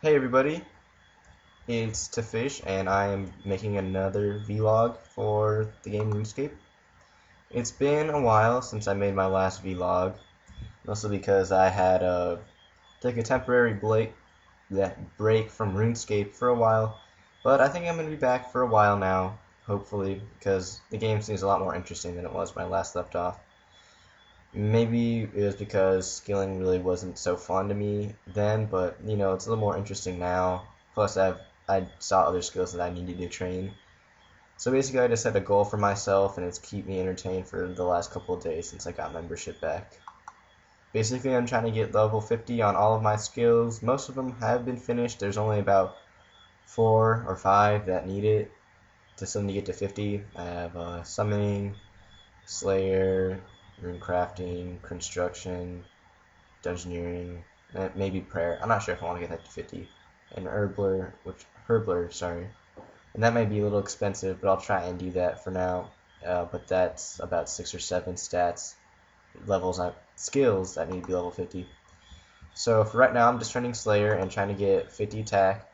Hey everybody, it's TehhFish and I am making another vlog for the game Runescape. It's been a while since I made my last vlog, mostly because I had take a temporary break from Runescape for a while, but I think I'm going to be back for a while now, hopefully, because the game seems a lot more interesting than it was when I last left off. Maybe it was because skilling really wasn't so fun to me then, but you know, it's a little more interesting now. Plus, I saw other skills that I needed to train. So basically, I just set a goal for myself, and it's keep me entertained for the last couple of days since I got membership back. Basically, I'm trying to get level 50 on all of my skills. Most of them have been finished. There's only about 4 or 5 that need it to still need to get to 50. I have summoning, Slayer, rune crafting, construction, dungeoneering, maybe prayer. I'm not sure if I want to get that to 50. And herbler, sorry. And that might be a little expensive, but I'll try and do that for now. But that's about 6 or 7 skills that need to be level 50. So for right now, I'm just training Slayer and trying to get 50 attack.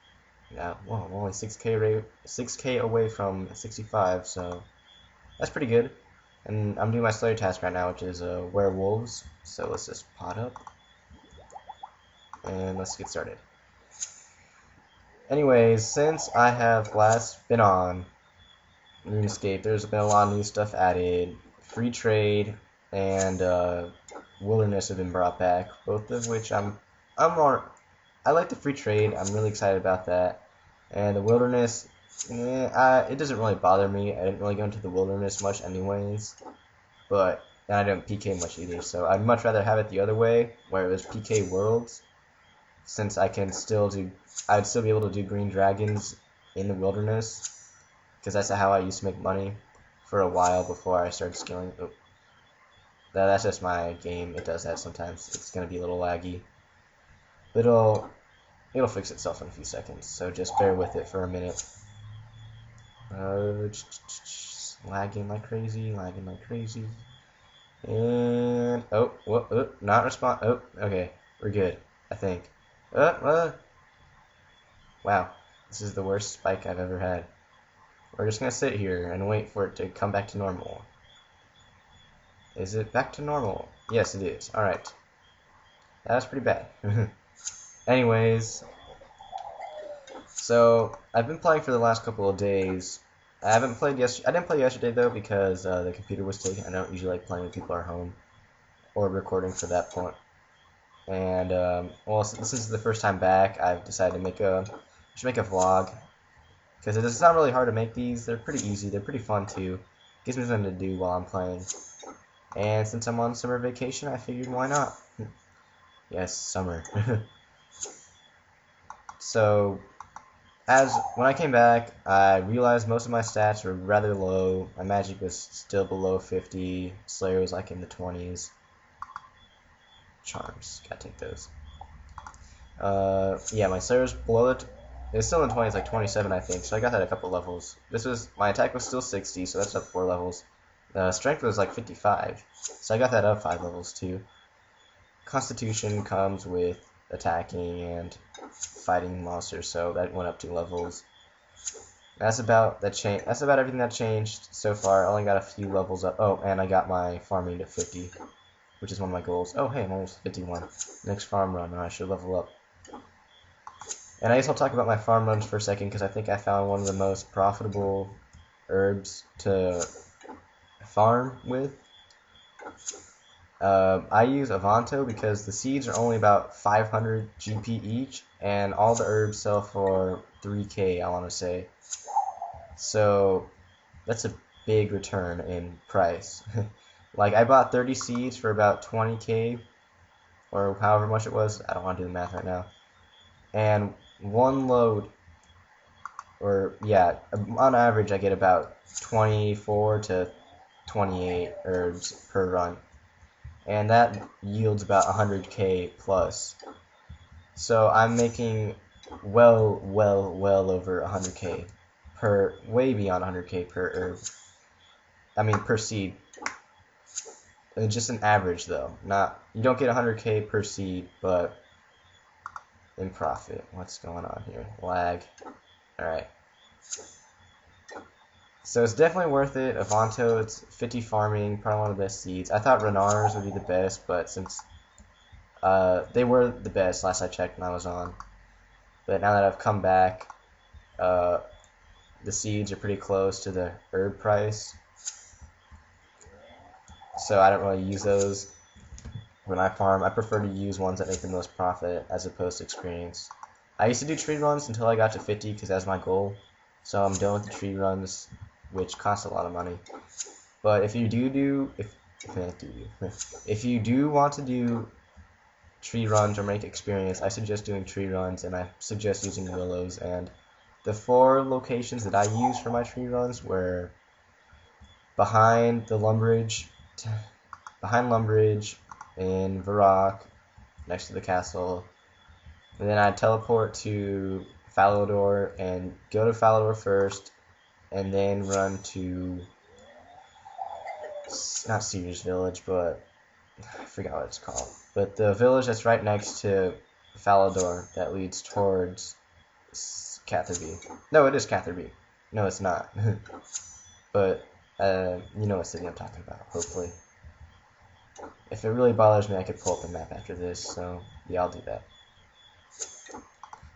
Yeah, well, I'm only 6k away from 65, so that's pretty good. And I'm doing my Slayer task right now, which is werewolves. So let's just pot up. And let's get started. Anyways, since I have last been on Runescape, there's been a lot of new stuff added. Free trade and wilderness have been brought back, both of which I like the free trade. I'm really excited about that. And the wilderness, it doesn't really bother me. I didn't really go into the wilderness much anyways, but I don't PK much either. So I'd much rather have it the other way, where it was PK worlds, since I'd still be able to do green dragons in the wilderness, because that's how I used to make money for a while before I started scaling. Oh, that's just my game. It does that sometimes. It's gonna be a little laggy, but it'll fix itself in a few seconds. So just bear with it for a minute. Lagging like crazy, and not respond. Oh, okay, we're good, I think. Wow, this is the worst spike I've ever had. We're just gonna sit here and wait for it to come back to normal. Is it back to normal? Yes, it is. Alright. That was pretty bad. Anyways, so I've been playing for the last couple of days. I didn't play yesterday though because the computer was taken. I don't usually like playing when people are home or recording for that point. And well, since this is the first time back, I've decided to make a vlog, because it's not really hard to make these. They're pretty easy. They're pretty fun too. Gives me something to do while I'm playing. And since I'm on summer vacation, I figured why not? Yes, summer. So when I came back, I realized most of my stats were rather low. My magic was still below 50. Slayer was like in the 20s. Charms, gotta take those. Yeah, my Slayer's below it. It's still in 20s, like 27, I think. So I got that a couple levels. My attack was still 60, so that's up 4 levels. Strength was like 55, so I got that up 5 levels too. Constitution comes with attacking and fighting monsters, so that went up 2 levels. That's about everything that changed so far. I only got a few levels up. Oh, and I got my farming to 50, which is one of my goals. Oh, hey, I'm almost 51. Next farm run, I should level up. And I guess I'll talk about my farm runs for a second, because I think I found one of the most profitable herbs to farm with. I use Avanto because the seeds are only about 500 GP each, and all the herbs sell for 3k, I want to say. So that's a big return in price. Like, I bought 30 seeds for about 20k, or however much it was. I don't want to do the math right now. And one load, or yeah, on average I get about 24 to 28 herbs per run. And that yields about 100k plus. So I'm making well over 100k way beyond 100k per herb. I mean, per seed. Just an average though. You don't get 100k per seed, but in profit. What's going on here? Lag. Alright. So it's definitely worth it. Avanto, it's 50 farming, probably one of the best seeds. I thought Renars would be the best, but since they were the best last I checked when I was on. But now that I've come back, the seeds are pretty close to the herb price. So I don't really use those when I farm. I prefer to use ones that make the most profit as opposed to experience. I used to do tree runs until I got to 50 because that's my goal. So I'm done with the tree runs, which cost a lot of money. But if you if you do want to do tree runs or make experience, I suggest doing tree runs, and I suggest using willows. And the 4 locations that I used for my tree runs were behind Lumbridge in Varrock, next to the castle. And then I'd teleport to Falador and go to Falador first, and then run to, not Cedars Village, but I forgot what it's called. But the village that's right next to Falador that leads towards Catherby. No, it is Catherby. No, it's not. But you know what city I'm talking about, hopefully. If it really bothers me, I could pull up the map after this, so yeah, I'll do that.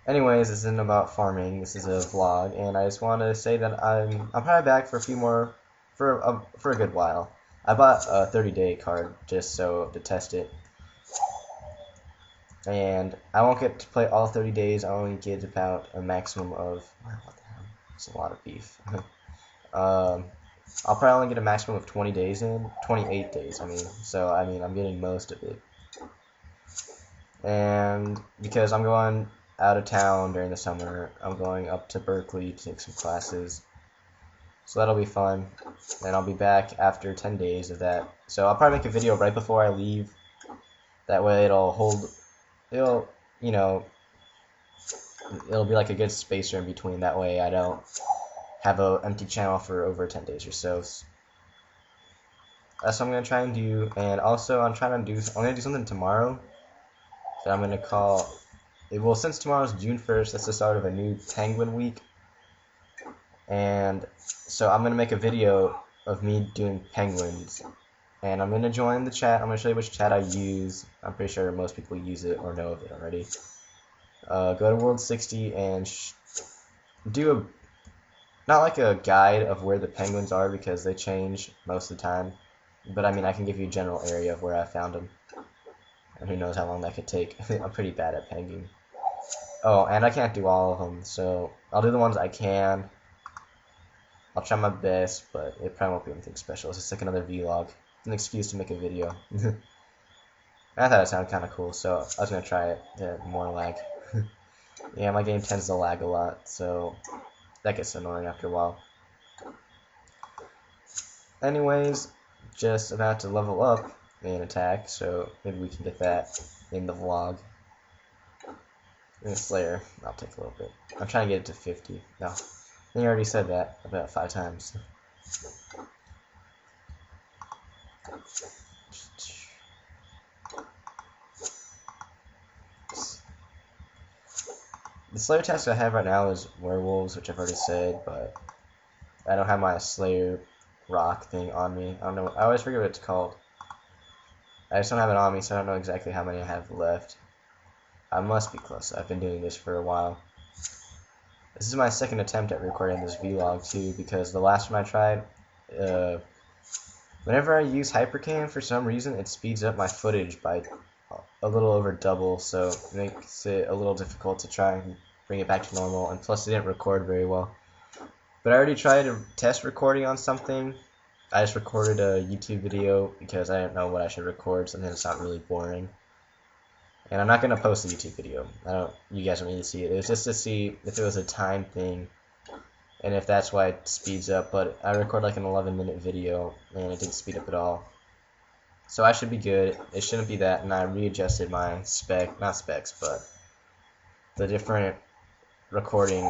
Anyways, this isn't about farming, this is a vlog, and I just want to say that I'm probably back for a few more, for a good while. I bought a 30-day card just to test it, and I won't get to play all 30 days. I only get about a maximum of, what the hell, it's a lot of beef. I'll probably only get a maximum of 20 days in, 28 days, I mean, so I mean, I'm getting most of it. And because I'm going out of town during the summer, I'm going up to Berkeley to take some classes, so that'll be fun. And I'll be back after 10 days of that, so I'll probably make a video right before I leave. That way it'll you know, it'll be like a good spacer in between. That way I don't have an empty channel for over 10 days or so. That's what I'm gonna try and do. And also I'm gonna do something tomorrow that I'm gonna call. Well, since tomorrow's June 1st, that's the start of a new Penguin week, and so I'm going to make a video of me doing penguins, and I'm going to join the chat. I'm going to show you which chat I use. I'm pretty sure most people use it or know of it already. Go to World 60 and do not like a guide of where the penguins are, because they change most of the time, but I mean, I can give you a general area of where I found them, and who knows how long that could take. I'm pretty bad at penging. Oh, and I can't do all of them, so I'll do the ones I can. I'll try my best, but it probably won't be anything special. It's just like another vlog. It's an excuse to make a video. I thought it sounded kind of cool, so I was going to try it. Yeah, more lag. Yeah, my game tends to lag a lot, so that gets annoying after a while. Anyways, just about to level up in attack, so maybe we can get that in the vlog. And Slayer, I'll take a little bit. I'm trying to get it to 50. No, I think I already said that about 5 times. The Slayer task I have right now is werewolves, which I've already said, but I don't have my Slayer rock thing on me. I don't know. I always forget what it's called. I just don't have it on me, so I don't know exactly how many I have left. I must be close. I've been doing this for a while. This is my second attempt at recording this vlog too, because the last one I tried, whenever I use Hypercam, for some reason it speeds up my footage by a little over double, so it makes it a little difficult to try and bring it back to normal, and plus it didn't record very well. But I already tried a test recording on something. I just recorded a YouTube video because I didn't know what I should record, something that's not really boring. And I'm not going to post a YouTube video. You guys don't need to see it. It was just to see if it was a time thing and if that's why it speeds up. But I recorded like an 11-minute video and it didn't speed up at all. So I should be good. It shouldn't be that. And I readjusted my not specs, but the different recording,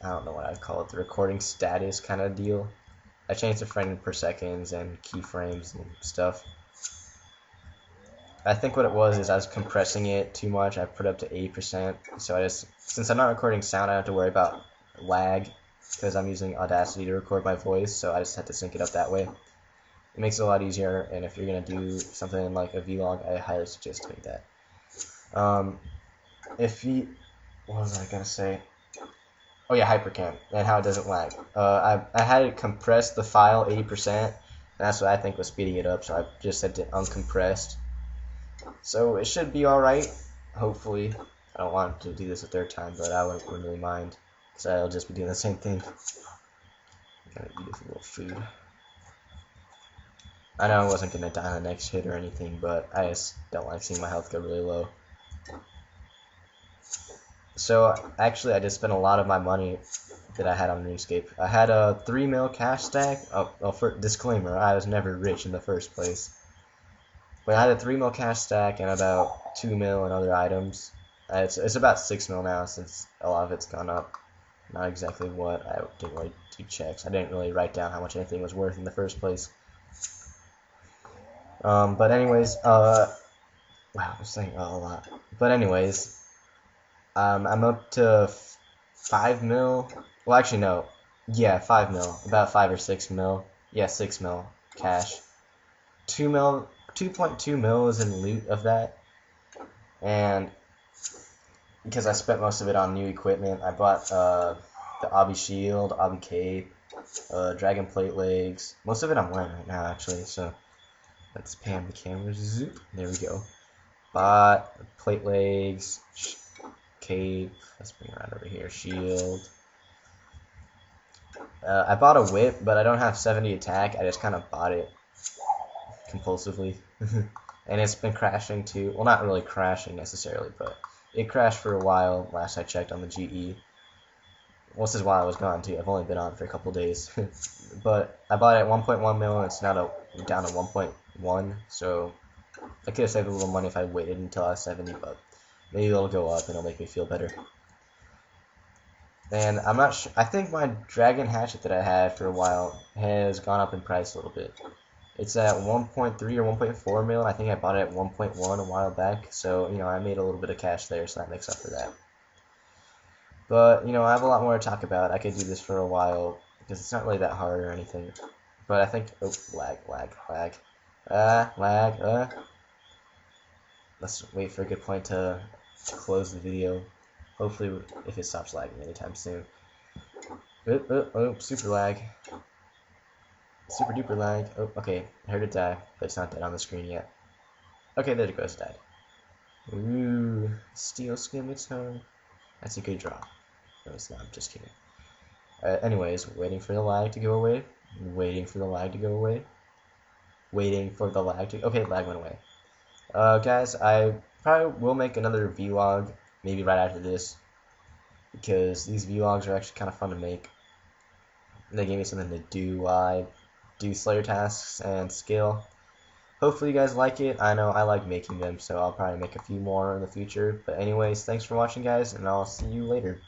I don't know what I'd call it, the recording status kind of deal. I changed the frame per seconds and keyframes and stuff. I think what it was is I was compressing it too much. I put it up to 80%. So I just, since I'm not recording sound, I don't have to worry about lag because I'm using Audacity to record my voice. So I just had to sync it up that way. It makes it a lot easier. And if you're gonna do something like a vlog, I highly suggest doing that. What was I gonna say? Oh yeah, Hypercam and how it doesn't lag. I had it compress the file 80%. And that's what I think was speeding it up. So I just set it uncompressed. So it should be alright, hopefully. I don't want to do this a third time, but I wouldn't really mind, because I'll just be doing the same thing. I'm gonna eat a little food. I know I wasn't gonna die on the next hit or anything, but I just don't like seeing my health go really low. So actually I just spent a lot of my money that I had on Runescape. I had a 3 mil cash stack. Oh, for disclaimer, I was never rich in the first place. But I had a 3 mil cash stack and about 2 mil in other items. It's about 6 mil now since a lot of it's gone up. Not exactly what. I didn't really do checks. I didn't really write down how much anything was worth in the first place. But anyways, wow, I'm saying a lot. But anyways, I'm up to 5 mil. Well, actually no. Yeah, 5 mil. About 5 or 6 mil. Yeah, 6 mil cash. 2.2 mil is in loot of that, and because I spent most of it on new equipment, I bought the Obby Shield, Obby Cape, Dragon Plate Legs. Most of it I'm wearing right now, actually, so let's pan the camera. Zoop. There we go. Bought Plate Legs, Cape. Let's bring it around over here. Shield. I bought a whip, but I don't have 70 attack. I just kind of bought it compulsively. And it's been crashing too. Well, not really crashing necessarily, but it crashed for a while last I checked on the GE. Well, this is while I was gone too. I've only been on for a couple days. But I bought it at 1.1 mil and it's now down to 1.1, so I could have saved a little money if I waited until I was 70, but maybe it'll go up and it'll make me feel better. And I'm not sure. I think my dragon hatchet that I had for a while has gone up in price a little bit. It's at 1.3 or 1.4 mil. I think I bought it at 1.1 a while back. So, you know, I made a little bit of cash there, so that makes up for that. But, you know, I have a lot more to talk about. I could do this for a while because it's not really that hard or anything. But I think, oh, lag. Let's wait for a good point to close the video. Hopefully, if it stops lagging anytime soon. Oh, super lag. Super duper lag. Oh, okay. I heard it die, but it's not dead on the screen yet. Okay, there it goes. Died. Ooh, steel skeleton. That's a good draw. No, it's not. I'm just kidding. Anyways, waiting for the lag to go away. Waiting for the lag to go away. Waiting for the lag to. Okay, lag went away. Guys, I probably will make another vlog maybe right after this because these vlogs are actually kind of fun to make. They gave me something to do while I do Slayer tasks and skill. Hopefully you guys like it. I know I like making them, so I'll probably make a few more in the future. But anyways, thanks for watching, guys, and I'll see you later.